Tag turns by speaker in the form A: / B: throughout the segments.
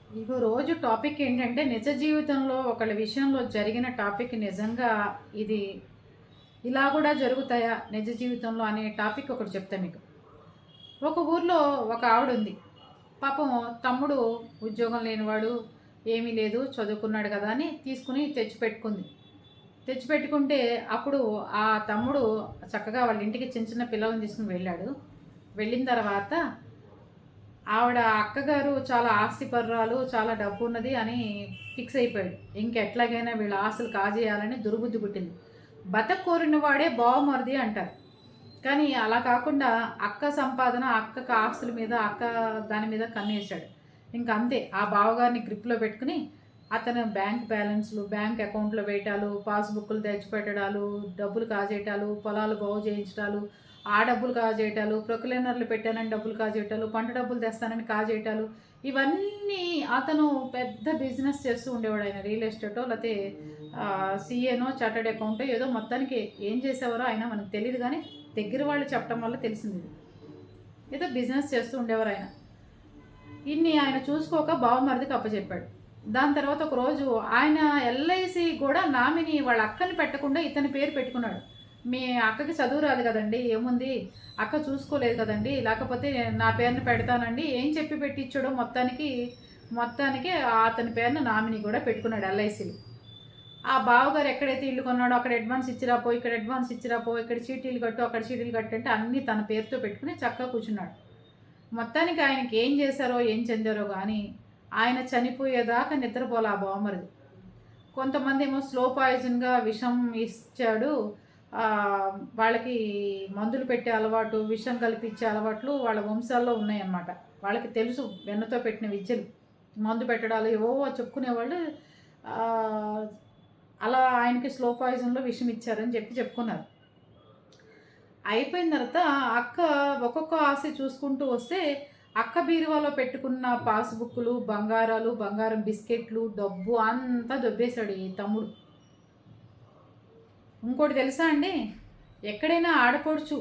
A: ఇగో రోజు టాపిక్ ఏంటంటే నిజ జీవితంలో ఒకళ్ళ విషయంలో జరిగిన టాపిక్ నిజంగా ఇది ఇలా కూడా జరుగుతాయా నిజ జీవితంలో అనే టాపిక్ ఒకటి చెప్తా మీకు. ఒక ఊర్లో ఒక ఆవిడ ఉంది. పాపం తమ్ముడు ఉద్యోగం లేనివాడు, ఏమీ లేదు చదువుకున్నాడు కదా అని తీసుకుని తెచ్చిపెట్టుకుంది. తెచ్చిపెట్టుకుంటే అప్పుడు ఆ తమ్ముడు చక్కగా వాళ్ళ ఇంటికి చిన్న చిన్న పిల్లల్ని తీసుకుని వెళ్ళాడు. వెళ్ళిన తర్వాత ఆవిడ అక్కగారు చాలా ఆస్తిపరురాలు, చాలా డబ్బున్నది అని ఫిక్స్ అయిపోయాడు. ఇంకెట్లాగైనా వీళ్ళ ఆస్తులు కాజేయాలని దుర్బుద్ధి పుట్టింది. బతకోరిన వాడే బావమరిది అంటారు. కానీ అలా కాకుండా అక్క సంపాదన, అక్కకి ఆస్తుల మీద, అక్క దాని మీద కన్నేసాడు. ఇంక అంతే ఆ బావగారిని గ్రిప్‌లో పెట్టుకొని అతను బ్యాంక్ బ్యాలెన్స్‌లు, బ్యాంక్ అకౌంట్‌లో వేయటాలు, పాస్‌బుక్కులు తెచ్చిపెట్టడాలు, డబ్బులు కాజేయటాలు, పొలాలు బాగు చేయించటాలు, ఆ డబ్బులు కాజేయటాలు, ప్రొక్లైనర్లు పెట్టానని డబ్బులు కాజేయటాలు, పంట డబ్బులు తెస్తానని కాజేయటాలు, ఇవన్నీ అతను పెద్ద బిజినెస్ చేస్తూ ఉండేవాడు. ఆయన రియల్ ఎస్టేటో లేతే సీఏనో, చార్టర్డ్ అకౌంటో ఏదో మొత్తానికి ఏం చేసేవారో ఆయన మనకు తెలీదు గానీ, దగ్గర వాళ్ళు చెప్పడం వల్ల తెలిసిందిది. ఏదో బిజినెస్ చేస్తూ ఉండేవారు ఆయన. ఇన్ని ఆయన చూసుకోక బావమరిదికి అప్పచెప్పాడు. దాని తర్వాత ఒకరోజు ఆయన ఎల్ఐసి కూడా నామినీ వాళ్ళ అక్కని పెట్టకుండా ఇతని పేరు పెట్టుకున్నాడు. మీ అక్కకి చదువు రాదు కదండీ! ఏముంది? అక్క చూసుకోలేదు కదండీ! లేకపోతే నా పేరున పెడతానండి. ఏం చెప్పి పెట్టిచ్చాడో మొత్తానికి అతని పేరున నామినీ కూడా పెట్టుకున్నాడు ఎల్ఐసిలో. ఆ బావగారు ఎక్కడైతే ఇల్లు కొన్నాడో అక్కడ అడ్వాన్స్ ఇచ్చిరాపో, ఇక్కడ అడ్వాన్స్ ఇచ్చిరాపో, ఇక్కడ చీటీలు కట్టు, అక్కడ చీటీలు కట్టు అంటే అన్నీ తన పేరుతో పెట్టుకుని చక్కగా కూర్చున్నాడు. మొత్తానికి ఆయనకి ఏం చేశారో, ఏం చెందారో గానీ, ఆయన చనిపోయేదాకా నిద్రపోలే ఆ బావమరిది. కొంతమందేమో స్లో పాయిజన్‌గా విషం ఇచ్చాడు. వాళ్ళకి మందులు పెట్టే అలవాటు, విషం కలిపిచ్చే అలవాట్లు వాళ్ళ వంశాల్లో ఉన్నాయన్నమాట. వాళ్ళకి తెలుసు వెన్నతో పెట్టిన విద్యలు. మందు పెట్టడాలు ఏవేవో చెప్పుకునేవాళ్ళు. ఆహ్, అలా ఆయనకి స్లో పాయిజన్‌లో విషం ఇచ్చారని చెప్పుకున్నారు. అయిపోయిన తర్వాత అక్క ఒక్కొక్క ఆస్తి చూసుకుంటూ వస్తే, అక్క బీరువాలో పెట్టుకున్న పాస్‌బుక్కులు, బంగారాలు, బంగారం బిస్కెట్లు, డబ్బు అంతా దొబ్బేశాడు ఈ తమ్ముడు. ఇంకోటి తెలుసా అండి? ఎక్కడైనా ఆడపడుచు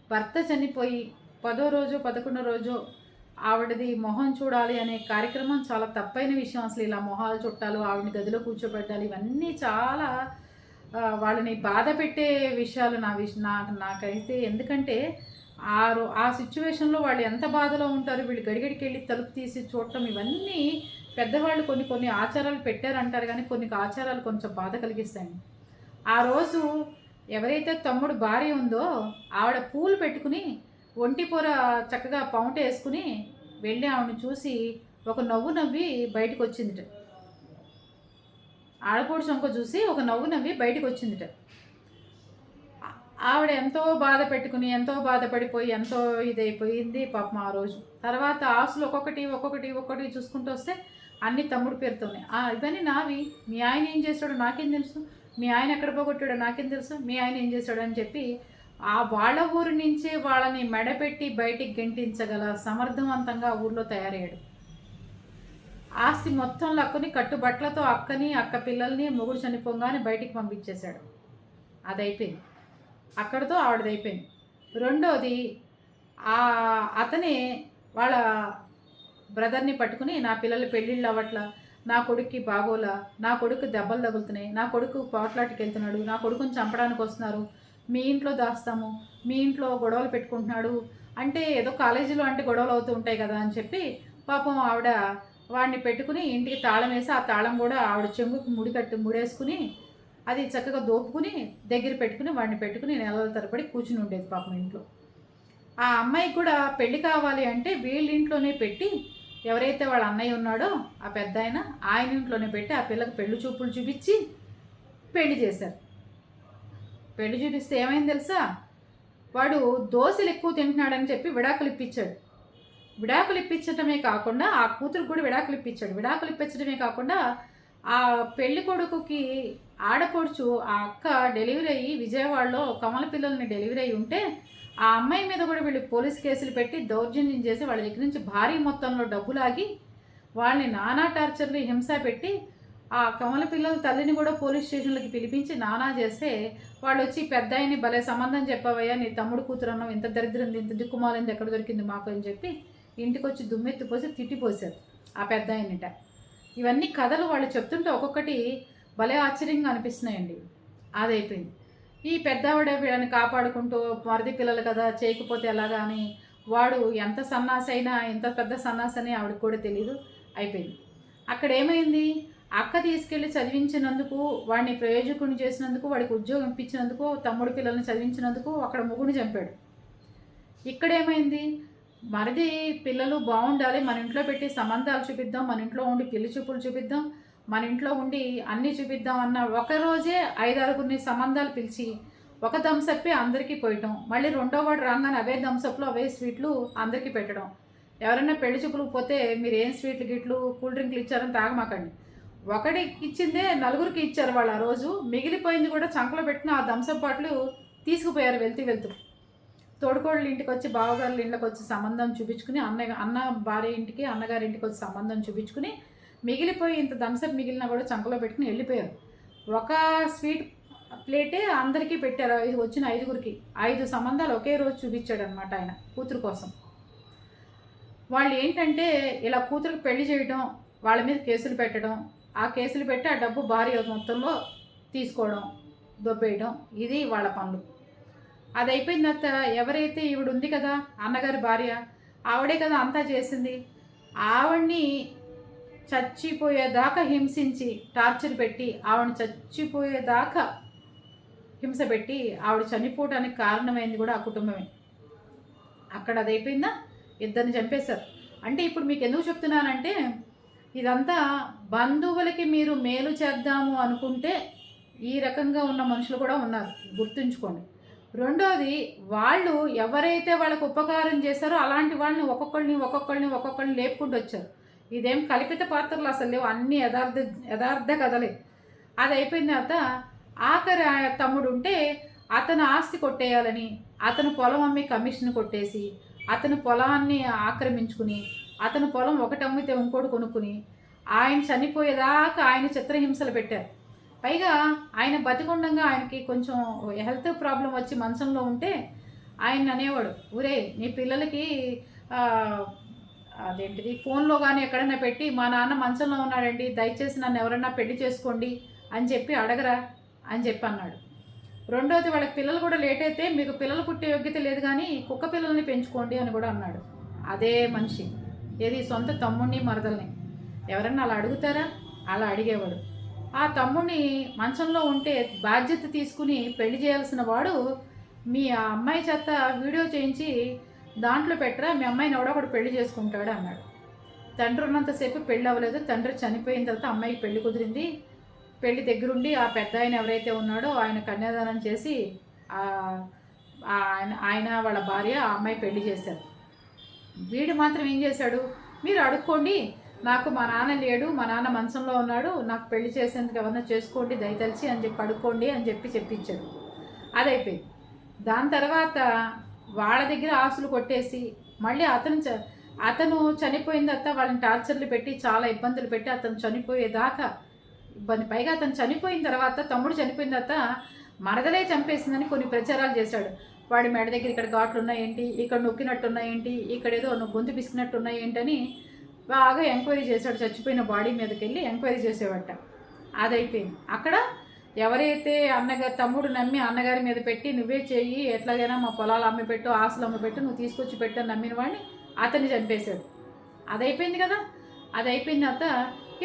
A: భర్త చనిపోయి 10 రోజో, 11 రోజో ఆవిడది మొహం చూడాలి అనే కార్యక్రమం చాలా తప్పైన విషయం అసలు. ఇలా మొహాలు చుట్టాలు, ఆవిడని గదిలో కూర్చోబెట్టాలి, ఇవన్నీ చాలా వాళ్ళని బాధ పెట్టే విషయాలు. నాకైతే ఎందుకంటే ఆ సిచ్యువేషన్‌లో వాళ్ళు ఎంత బాధలో ఉంటారు. వీళ్ళు గడిగడికెళ్ళి తలుపు తీసి చూడటం ఇవన్నీ పెద్దవాళ్ళు కొన్ని కొన్ని ఆచారాలు పెట్టారంటారు గానీ, కొన్ని ఆచారాలు కొంచెం బాధ కలిగిస్తాయండి. ఆ రోజు ఎవరైతే తమ్ముడు భార్య ఉందో ఆవిడ పూలు పెట్టుకుని ఒంటి పొర చక్కగా పౌంటేసుకుని వెళ్ళి ఆవిడని చూసి ఒక నవ్వు నవ్వి బయటకొచ్చిందిట. ఆడపడుచు వంక చూసి ఒక నవ్వు నవ్వి బయటకొచ్చిందిట. ఆవిడ ఎంతో బాధ పెట్టుకుని, ఎంతో బాధపడిపోయి, ఎంతో ఇదైపోయింది పాపం ఆ రోజు. తర్వాత ఆస్తులు ఒక్కొక్కటి చూసుకుంటూ వస్తే అన్నీ తమ్ముడు పేరుతోనే. ఇవన్నీ నావి. మీ ఆయన ఏం చేశాడో నాకేం తెలుసు? మీ ఆయన ఎక్కడ పోగొట్టాడో నాకేం తెలుసు? మీ ఆయన ఏం చేశాడో అని చెప్పి వాళ్ళ ఊరు నుంచే వాళ్ళని మెడపెట్టి బయటికి గెంటించగల సమర్థవంతంగా ఊర్లో తయారయ్యాడు. ఆస్తి మొత్తం లాక్కుని కట్టుబట్టలతో అక్కని, అక్క పిల్లల్ని మొగుడు చనిపోగానే బయటికి పంపించేశాడు. అదైపోయింది. అక్కడితో ఆవిడదైపోయింది. రెండోది అతనే వాళ్ళ బ్రదర్‌ని పట్టుకుని నా పిల్లల పెళ్ళిళ్ళు అవ్వట్లా, నా కొడుక్కి బాగోలా, నా కొడుక్కి దెబ్బలు తగులుతున్నాయి, నా కొడుకు పోట్లాటకెళ్తున్నాడు, నా కొడుకుని చంపడానికి వస్తున్నారు, మీ ఇంట్లో దాస్తాము, మీ ఇంట్లో గొడవలు పెట్టుకుంటున్నాడు అంటే ఏదో కాలేజీలో అంటే గొడవలు అవుతూ ఉంటాయి కదా అని చెప్పి పాపం ఆవిడ వాడిని పెట్టుకుని ఇంటికి తాళం వేసి, ఆ తాళం కూడా ఆవిడ చెంగుకి ముడేసుకుని అది చక్కగా దోపుకుని దగ్గర పెట్టుకుని వాడిని పెట్టుకుని నెలల తరబడి కూర్చుని ఉండేది పాపం ఇంట్లో. ఆ అమ్మాయికి కూడా పెళ్లి కావాలి అంటే వీళ్ళ ఇంట్లోనే పెట్టి, ఎవరైతే వాళ్ళ అన్నయ్య ఉన్నాడో ఆ పెద్దాయన, ఆయన ఇంట్లోనే పెట్టి ఆ పిల్లకి పెళ్లి చూపులు చూపించి పెళ్లి చేశారు. పెళ్లి చూపిస్తే ఏమైంది తెలుసా? వాడు దోసెలు ఎక్కువ తింటున్నాడని చెప్పి విడాకులు ఇప్పించాడు. విడాకులు ఇప్పించటమే కాకుండా ఆ కూతురికి కూడా విడాకులు ఇప్పించాడు. విడాకులు ఇప్పించడమే కాకుండా ఆ పెళ్లి కొడుకుకి ఆడపడుచు ఆ అక్క డెలివరీ అయ్యి విజయవాడలో కమల పిల్లల్ని డెలివరీ అయ్యి ఉంటే ఆ అమ్మాయి మీద కూడా వీళ్ళు పోలీస్ కేసులు పెట్టి దౌర్జన్యం చేసి వాళ్ళ దగ్గర నుంచి భారీ మొత్తంలో డబ్బులాగి వాళ్ళని నానా టార్చర్లు హింస పెట్టి ఆ కమల పిల్లల తల్లిని కూడా పోలీస్ స్టేషన్లకి పిలిపించి నానా చేస్తే వాళ్ళు వచ్చి పెద్ద భలే సంబంధం చెప్పవయ్యా, నీ తమ్ముడు కూతురు అన్నావు, ఇంత దరిద్రం ఇంత దిక్కుమాలింది ఎక్కడ దొరికింది మాకు అని చెప్పి ఇంటికి వచ్చి దుమ్మెత్తిపోసి తిట్టిపోసారు ఆ పెద్ద ఆయనట. ఇవన్నీ కథలు వాళ్ళు చెప్తుంటే ఒక్కొక్కటి భలే ఆశ్చర్యంగా అనిపిస్తున్నాయండి. అదైపోయింది. ఈ పెద్దవాడ వీళ్ళని కాపాడుకుంటూ మరిది పిల్లలు కదా చేయకపోతే ఎలాగా అని వాడు ఎంత సన్నాసైనా ఎంత పెద్ద సన్నాసని ఆవిడకి కూడా తెలీదు. అయిపోయింది. అక్కడ ఏమైంది, అక్క తీసుకెళ్ళి చదివించినందుకు, వాడిని ప్రయోజకుని చేసినందుకు, వాడికి ఉద్యోగం ఇప్పించినందుకు, తమ్ముడు పిల్లల్ని చదివించినందుకు అక్కడ మొగుడిని చంపాడు. ఇక్కడేమైంది, మరిది పిల్లలు బాగుండాలి, మన ఇంట్లో పెట్టి సంబంధాలు చూపిద్దాం, మన ఇంట్లో ఉండి పెళ్లి చూపులు చూపిద్దాం, మన ఇంట్లో ఉండి అన్నీ చూపిద్దాం అన్న ఒకరోజే 5-6 సంబంధాలు పిలిచి ఒక థమ్సప్పే అందరికీ పోయటం, మళ్ళీ రెండో వాడు రాగానే అవే థమ్సప్లు అవే స్వీట్లు అందరికీ పెట్టడం. ఎవరైనా పెళ్లి చూపులకు పోతే మీరు ఏం స్వీట్లు గిట్లు కూల్ డ్రింక్లు ఇచ్చారని తాగమాకండి. ఒకడికి ఇచ్చిందే 4కి ఇచ్చారు వాళ్ళు. ఆ రోజు మిగిలిపోయింది కూడా చంకలో పెట్టిన ఆ థమ్సప్ బాటిల్ తీసుకుపోయారు వెళ్తూ. తోడుకోళ్ళ ఇంటికి వచ్చి బావగారుల ఇంట్లోకి వచ్చి సంబంధం చూపించుకుని అన్న భార్య ఇంటికి అన్నగారి ఇంటికి వచ్చి సంబంధం చూపించుకుని మిగిలిపోయి ఇంత థమ్సప్ మిగిలినా కూడా చంకలో పెట్టుకుని వెళ్ళిపోయారు. ఒక స్వీట్ ప్లేటే అందరికీ పెట్టారు. వచ్చిన 5గురికి 5 సంబంధాలు ఒకే రోజు చూపించాడు అనమాట ఆయన కూతురు కోసం. వాళ్ళు ఏంటంటే ఇలా కూతురికి పెళ్లి చేయడం, వాళ్ళ మీద కేసులు పెట్టడం, ఆ కేసులు పెట్టి ఆ డబ్బు భారీ మొత్తంలో తీసుకోవడం, దొబ్బేయడం, ఇది వాళ్ళ పనులు. అది అయిపోయిన తర్వాత ఎవరైతే ఈవిడ ఉంది కదా అన్నగారి భార్య, ఆవిడే కదా అంతా చేసింది. ఆవిడ్ని చచ్చిపోయేదాకా హింసించి టార్చర్ పెట్టి ఆవిడని చచ్చిపోయేదాకా హింస పెట్టి ఆవిడ చనిపోవడానికి కారణమైంది కూడా ఆ కుటుంబమే. అక్కడ అది అయిపోయిందా, ఇద్దరిని చంపేశారు. అంటే ఇప్పుడు మీకు ఎందుకు చెప్తున్నానంటే, ఇదంతా బంధువులకి మీరు మేలు చేద్దాము అనుకుంటే ఈ రకంగా ఉన్న మనుషులు కూడా ఉన్నారు, గుర్తుంచుకోండి. రెండోది, వాళ్ళు ఎవరైతే వాళ్ళకు ఉపకారం చేశారో అలాంటి వాళ్ళని ఒక్కొక్కరిని లేపుకుంటూ వచ్చారు. ఇదేం కల్పిత పాత్రలు అసలు లేవు, అన్నీ యథార్థ కథలే. అది అయిపోయిన తర్వాత ఆఖరి తమ్ముడు ఉంటే అతను ఆస్తి కొట్టేయాలని అతను పొలం అమ్మి కమిషన్ కొట్టేసి అతను పొలాన్ని ఆక్రమించుకుని అతను పొలం ఒకటి అమ్మితే ఇంకోటి కొనుక్కుని ఆయన చనిపోయేదాకా ఆయన చిత్రహింసలు పెట్టారు. పైగా ఆయన బతికుండంగా ఆయనకి కొంచెం హెల్త్ ప్రాబ్లం వచ్చి మంచంలో ఉంటే ఆయన అనేవాడు, ఊరే నీ పిల్లలకి అదేంటిది ఫోన్లో కానీ ఎక్కడైనా పెట్టి మా నాన్న మంచంలో ఉన్నాడండి, దయచేసి నన్ను ఎవరన్నా పెళ్లి చేసుకోండి అని చెప్పి అడగరా అని చెప్పి అన్నాడు. రెండోది, వాళ్ళకి పిల్లలు కూడా లేట్ అయితే మీకు పిల్లలు పుట్టే యోగ్యత లేదు కానీ కుక్క పిల్లల్ని పెంచుకోండి అని కూడా అన్నాడు. అదే మనిషి ఏది సొంత తమ్ముడిని మరదల్ని ఎవరన్నా అలా అడుగుతారా? అలా అడిగేవాడు. ఆ తమ్ముడిని మంచంలో ఉంటే బాధ్యత తీసుకుని పెళ్లి చేయాల్సిన వాడు మీ అమ్మాయి చేత వీడియో చేయించి దాంట్లో పెట్టరా, మీ అమ్మాయిని ఎవడొకడు పెళ్లి చేసుకుంటాడు అన్నాడు. తండ్రి ఉన్నంతసేపు పెళ్ళి అవ్వలేదు, తండ్రి చనిపోయిన తర్వాత అమ్మాయికి పెళ్లి కుదిరింది. పెళ్లి దగ్గరుండి ఆ పెద్ద ఆయన ఎవరైతే ఉన్నాడో ఆయన కన్యాదానం చేసి ఆయన వాళ్ళ భార్య ఆ అమ్మాయి పెళ్లి చేశారు. వీడు మాత్రం ఏం చేశాడు, మీరు అడుక్కోండి, నాకు మా నాన్న లేడు, మా నాన్న మంచంలో ఉన్నాడు, నాకు పెళ్లి చేసేందుకు ఎవరన్నా చేసుకోండి దయతలిచి అని చెప్పి అడుక్కోండి అని చెప్పించాడు. అదైపోయింది. దాని తర్వాత వాళ్ళ దగ్గర ఆస్తులు కొట్టేసి మళ్ళీ అతను చనిపోయిన తర్వాత వాళ్ళని టార్చర్లు పెట్టి చాలా ఇబ్బందులు పెట్టి అతను చనిపోయేదాకా ఇబ్బంది. పైగా అతను చనిపోయిన తర్వాత, తమ్ముడు చనిపోయిన తర్వాత మరదలే చంపేసిందని కొన్ని ప్రచారాలు చేశాడు. వాడి మెడ దగ్గర ఇక్కడ ఘాట్లు ఉన్నాయేంటి, ఇక్కడ నొక్కినట్టు ఉన్నాయేంటి, ఇక్కడ ఏదో గొంతు పిసికినట్టు ఉన్నాయేంటని బాగా ఎంక్వైరీ చేశాడు. చచ్చిపోయిన బాడీ మీదకి వెళ్ళి ఎంక్వైరీ చేసేవాట. అదైపోయింది. అక్కడ ఎవరైతే తమ్ముడు నమ్మి అన్నగారి మీద పెట్టి నువ్వే చెయ్యి, ఎట్లాగైనా మా పొలాలు అమ్మిపెట్టు, ఆస్తులు అమ్మిపెట్టు, నువ్వు తీసుకొచ్చి పెట్టని నమ్మిన వాడిని అతన్ని చంపేశాడు. అదైపోయింది కదా. అది అయిపోయిన తర్వాత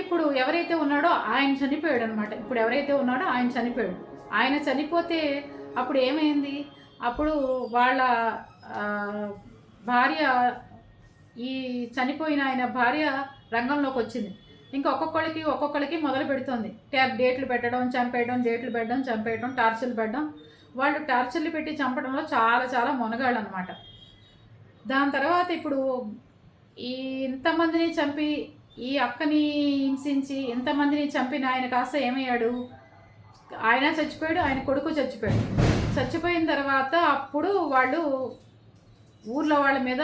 A: ఇప్పుడు ఎవరైతే ఉన్నాడో ఆయన చనిపోయాడు అనమాట. ఇప్పుడు ఎవరైతే ఉన్నాడో ఆయన చనిపోయాడు. ఆయన చనిపోతే అప్పుడు ఏమైంది, అప్పుడు వాళ్ళ భార్య, ఈ చనిపోయిన ఆయన భార్య రంగంలోకి వచ్చింది. ఇంకా ఒక్కొక్కరికి మొదలు పెడుతుంది డేట్లు పెట్టడం, చంపేయడం, డేట్లు పెట్టడం, చంపేయడం, టార్చర్లు పెట్టడం. వాళ్ళు టార్చర్లు పెట్టి చంపడంలో చాలా మునగాళ్ళు అనమాట. దాని తర్వాత ఇప్పుడు ఇంతమందిని చంపి, ఈ అక్కని హింసించి ఇంతమందిని చంపిన ఆయన కాస్త ఏమయ్యాడు, ఆయన చచ్చిపోయాడు, ఆయన కొడుకు చచ్చిపోయాడు. చచ్చిపోయిన తర్వాత అప్పుడు వాళ్ళు ఊర్లో వాళ్ళ మీద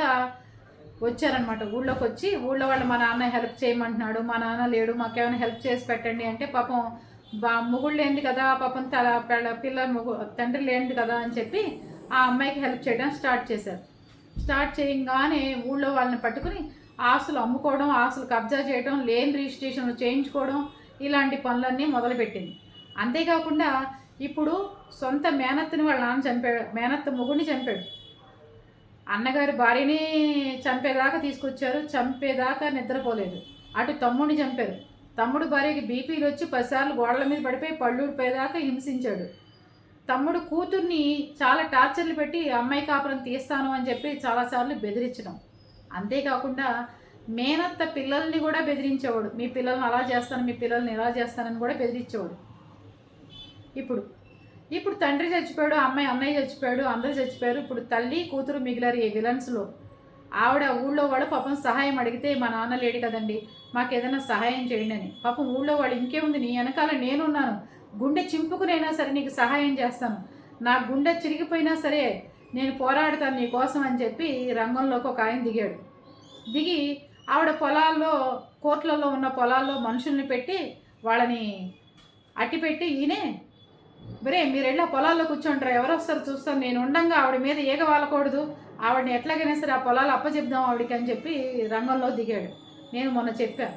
A: వచ్చారనమాట. ఊళ్ళోకి వచ్చి ఊళ్ళో వాళ్ళు మా నాన్న హెల్ప్ చేయమంటున్నాడు, మా నాన్న లేడు, మాకేమైనా హెల్ప్ చేసి పెట్టండి అంటే, పాపం మొగుడు లేనిది కదా, పాపం పిల్ల తండ్రి లేనిది కదా అని చెప్పి ఆ అమ్మాయికి హెల్ప్ చేయడం స్టార్ట్ చేశారు. స్టార్ట్ చేయంగానే ఊళ్ళో వాళ్ళని పట్టుకుని ఆస్తులు అమ్ముకోవడం, ఆస్తులు కబ్జా చేయడం, లేని రిజిస్ట్రేషన్లు చేయించుకోవడం, ఇలాంటి పనులన్నీ మొదలుపెట్టింది. అంతేకాకుండా ఇప్పుడు సొంత మేనత్తని వాళ్ళ నాన్న చంపాడు, మేనత్త మొగుడిని చంపాడు. అన్నగారి భార్యని చంపేదాకా తీసుకొచ్చారు, చంపేదాకా నిద్రపోలేదు. అటు తమ్ముడిని చంపారు. తమ్ముడు భార్యకి బీపీలు వచ్చి 10 సార్లు గోడల మీద పడిపోయి పళ్ళూడిపోయేదాకా హింసించాడు. తమ్ముడు కూతుర్ని చాలా టార్చర్లు పెట్టి అమ్మాయి కాపురం తీస్తాను అని చెప్పి చాలాసార్లు బెదిరించడం. అంతేకాకుండా మేనత్త పిల్లల్ని కూడా బెదిరించేవాడు. మీ పిల్లల్ని అలా చేస్తాను, మీ పిల్లల్ని ఇలా చేస్తానని కూడా బెదిరించేవాడు. ఇప్పుడు ఇప్పుడు తండ్రి చచ్చిపోయాడు, అమ్మాయి అన్నయ్య చచ్చిపోయాడు, అందరూ చచ్చిపోయారు. ఇప్పుడు తల్లి కూతురు మిగిలారు ఈ విలన్స్లో. ఆవిడ ఊళ్ళో వాళ్ళు పాపం సహాయం అడిగితే మా నాన్న లేడు కదండి, మాకు ఏదైనా సహాయం చేయండి అని. పాపం ఊళ్ళో వాళ్ళు ఇంకేముంది, నీ వెనకాల నేనున్నాను, గుండె చింపుకునైనా సరే నీకు సహాయం చేస్తాను, నా గుండె చిరిగిపోయినా సరే నేను పోరాడతాను నీ కోసం అని చెప్పి రంగంలోకి ఒక ఆయన దిగాడు. దిగి ఆవిడ పొలాల్లో, కోట్లలో ఉన్న పొలాల్లో మనుషుల్ని పెట్టి వాళ్ళని అట్టిపెట్టి, ఈయనే బరే మీరు వెళ్ళి ఆ పొలాల్లో కూర్చుంటారు, ఎవరు వస్తారు చూస్తాను, నేను ఉండంగా ఆవిడ మీద ఈగ వాలకూడదు, ఆవిడని ఎట్లాగైనా సరే ఆ పొలాలు అప్పచెప్దాం ఆవిడకి అని చెప్పి రంగంలో దిగాడు. నేను మొన్న చెప్పాను,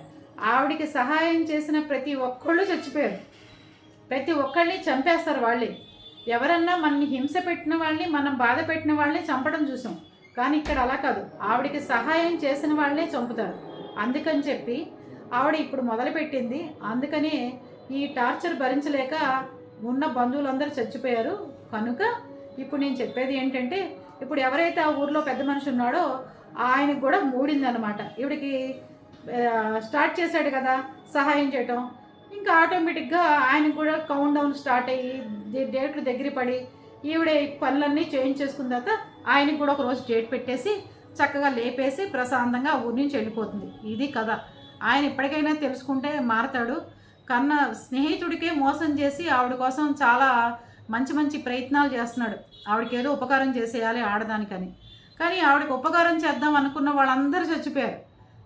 A: ఆవిడికి సహాయం చేసిన ప్రతి ఒక్కళ్ళు చచ్చిపోయారు, ప్రతి ఒక్కళ్ళని చంపేస్తారు వాళ్ళే. ఎవరన్నా మనని హింస పెట్టిన వాళ్ళని, మనం బాధ పెట్టిన వాళ్ళని చంపడం చూసాం. కానీ ఇక్కడ అలా కాదు, ఆవిడికి సహాయం చేసిన వాళ్ళనే చంపుతారు. అందుకని చెప్పి ఆవిడ ఇప్పుడు మొదలుపెట్టింది. అందుకని ఈ టార్చర్ భరించలేక ఉన్న బంధువులందరూ చచ్చిపోయారు. కనుక ఇప్పుడు నేను చెప్పేది ఏంటంటే, ఇప్పుడు ఎవరైతే ఆ ఊర్లో పెద్ద మనిషి ఉన్నాడో ఆయనకు కూడా మూడిందనమాట. ఈవిడికి స్టార్ట్ చేశాడు కదా సహాయం చేయటం, ఇంకా ఆటోమేటిక్గా ఆయనకు కూడా కౌంట్ డౌన్ స్టార్ట్ అయ్యి డేట్లు దగ్గర పడి ఈవిడ పనులన్నీ చేయించేసుకున్న తర్వాత ఆయనకు కూడా ఒకరోజు డేట్ పెట్టేసి చక్కగా లేపేసి ప్రశాంతంగా ఆ ఊరి నుంచి వెళ్ళిపోతుంది. ఇది కథ. ఆయన ఇప్పటికైనా తెలుసుకుంటే మారతాడు. కన్నా స్నేహితుడికే మోసం చేసి ఆవిడ కోసం చాలా మంచి మంచి ప్రయత్నాలు చేస్తున్నాడు. ఆవిడకి ఏదో ఉపకారం చేసేయాలి ఆడదానికని. కానీ ఆవిడకి ఉపకారం చేద్దాం అనుకున్న వాళ్ళందరూ చచ్చిపోయారు.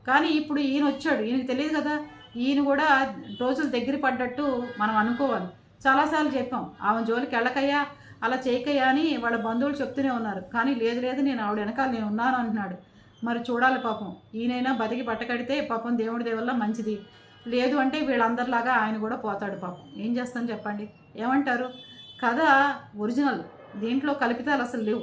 A: కానీ ఇప్పుడు ఈయన వచ్చాడు, ఈయనకి తెలియదు కదా, ఈయన కూడా రోజులు దగ్గర పడ్డట్టు మనం అనుకోవాలి. చాలాసార్లు చెప్పాం, ఆమె జోలికి వెళ్ళకయ్యా, అలా చేయకయ్యా అని వాళ్ళ బంధువులు చెప్తూనే ఉన్నారు. కానీ లేదు లేదు నేను ఆవిడ వెనకాల నేను ఉన్నాను అంటున్నాడు. మరి చూడాలి పాపం, ఈయనైనా బతికి పట్టకడితే పాపం దేవుడి దేవల్ల మంచిది, లేదు అంటే వీళ్ళందరిలాగా ఆయన కూడా పోతాడు పాపం. ఏం చేస్తాను చెప్పండి, ఏమంటారు? కథ ఒరిజినల్, దీంట్లో కల్పితాలు అసలు లేవు.